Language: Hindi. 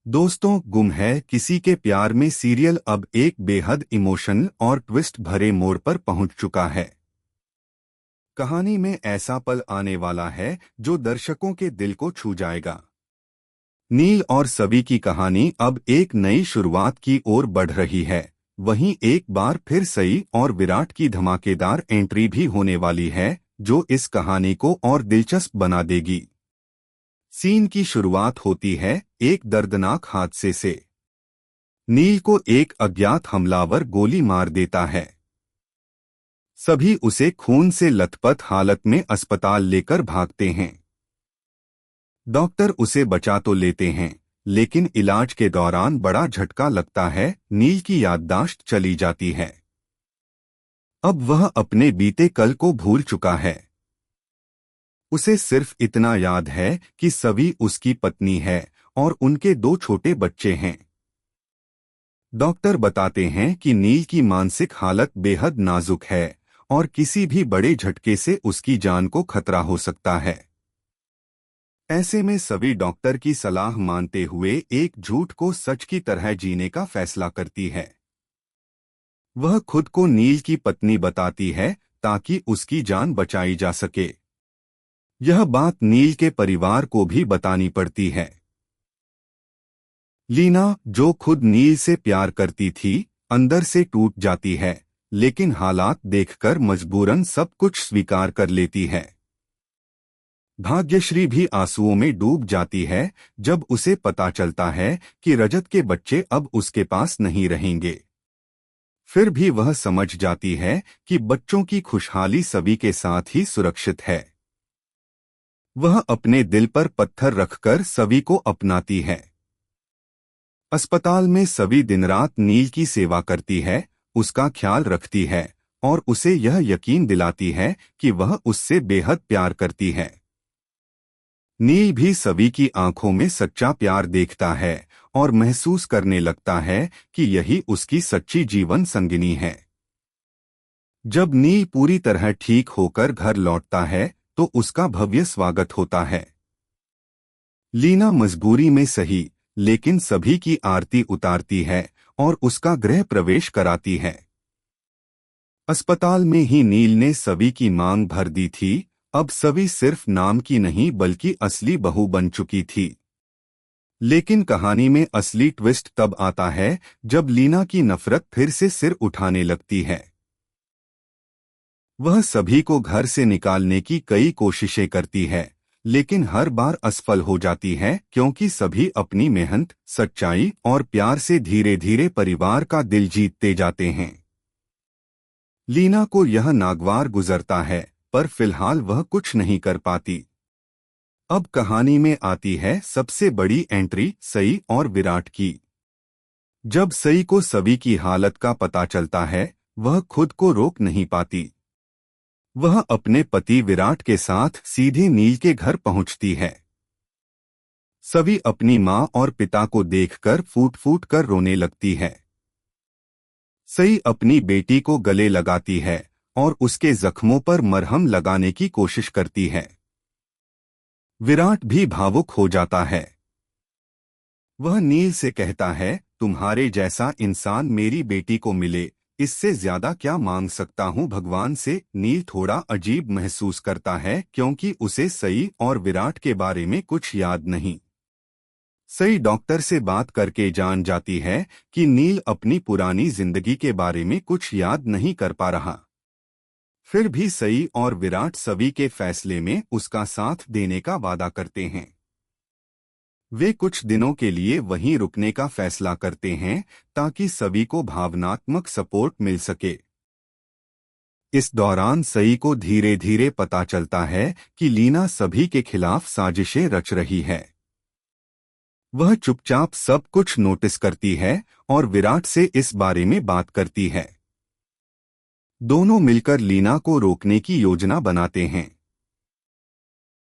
दोस्तों, गुम है किसी के प्यार में सीरियल अब एक बेहद इमोशनल और ट्विस्ट भरे मोड़ पर पहुंच चुका है। कहानी में ऐसा पल आने वाला है जो दर्शकों के दिल को छू जाएगा। नील और सवी की कहानी अब एक नई शुरुआत की ओर बढ़ रही है। वहीं एक बार फिर सई और विराट की धमाकेदार एंट्री भी होने वाली है, जो इस कहानी को और दिलचस्प बना देगी। सीन की शुरुआत होती है एक दर्दनाक हादसे से। नील को एक अज्ञात हमलावर गोली मार देता है। सभी उसे खून से लथपथ हालत में अस्पताल लेकर भागते हैं। डॉक्टर उसे बचा तो लेते हैं, लेकिन इलाज के दौरान बड़ा झटका लगता है। नील की याददाश्त चली जाती है। अब वह अपने बीते कल को भूल चुका है। उसे सिर्फ इतना याद है कि सवी उसकी पत्नी है और उनके 2 छोटे बच्चे हैं। डॉक्टर बताते हैं कि नील की मानसिक हालत बेहद नाजुक है और किसी भी बड़े झटके से उसकी जान को खतरा हो सकता है। ऐसे में सभी डॉक्टर की सलाह मानते हुए एक झूठ को सच की तरह जीने का फैसला करती है। वह खुद को नील की पत्नी बताती है ताकि उसकी जान बचाई जा सके। यह बात नील के परिवार को भी बतानी पड़ती है। लीना, जो खुद नील से प्यार करती थी, अंदर से टूट जाती है, लेकिन हालात देखकर मजबूरन सब कुछ स्वीकार कर लेती है। भाग्यश्री भी आंसुओं में डूब जाती है जब उसे पता चलता है कि रजत के बच्चे अब उसके पास नहीं रहेंगे। फिर भी वह समझ जाती है कि बच्चों की खुशहाली सभी के साथ ही सुरक्षित है। वह अपने दिल पर पत्थर रखकर सभी को अपनाती है। अस्पताल में सभी दिन रात नील की सेवा करती है, उसका ख्याल रखती है और उसे यह यकीन दिलाती है कि वह उससे बेहद प्यार करती है। नील भी सभी की आंखों में सच्चा प्यार देखता है और महसूस करने लगता है कि यही उसकी सच्ची जीवन संगिनी है। जब नील पूरी तरह ठीक होकर घर लौटता है तो उसका भव्य स्वागत होता है। लीना मजबूरी में सही, लेकिन सभी की आरती उतारती है और उसका गृह प्रवेश कराती है। अस्पताल में ही नील ने सभी की मांग भर दी थी। अब सभी सिर्फ नाम की नहीं बल्कि असली बहू बन चुकी थी। लेकिन कहानी में असली ट्विस्ट तब आता है जब लीना की नफरत फिर से सिर उठाने लगती है। वह सभी को घर से निकालने की कई कोशिशें करती है, लेकिन हर बार असफल हो जाती है, क्योंकि सभी अपनी मेहनत, सच्चाई और प्यार से धीरे धीरे परिवार का दिल जीतते जाते हैं। लीना को यह नागवार गुजरता है, पर फिलहाल वह कुछ नहीं कर पाती। अब कहानी में आती है सबसे बड़ी एंट्री, सई और विराट की। जब सई को सभी की हालत का पता चलता है, वह खुद को रोक नहीं पाती। वह अपने पति विराट के साथ सीधे नील के घर पहुंचती है। सभी अपनी मां और पिता को देखकर फूट फूट कर रोने लगती है। सई अपनी बेटी को गले लगाती है और उसके जख्मों पर मरहम लगाने की कोशिश करती है। विराट भी भावुक हो जाता है। वह नील से कहता है, तुम्हारे जैसा इंसान मेरी बेटी को मिले, इससे ज्यादा क्या मांग सकता हूं भगवान से। नील थोड़ा अजीब महसूस करता है क्योंकि उसे सई और विराट के बारे में कुछ याद नहीं। सई डॉक्टर से बात करके जान जाती है कि नील अपनी पुरानी जिंदगी के बारे में कुछ याद नहीं कर पा रहा। फिर भी सई और विराट सभी के फैसले में उसका साथ देने का वादा करते हैं। वे कुछ दिनों के लिए वहीं रुकने का फैसला करते हैं ताकि सभी को भावनात्मक सपोर्ट मिल सके। इस दौरान सई को धीरे धीरे पता चलता है कि लीना सभी के खिलाफ साजिशें रच रही है। वह चुपचाप सब कुछ नोटिस करती है और विराट से इस बारे में बात करती है। दोनों मिलकर लीना को रोकने की योजना बनाते हैं।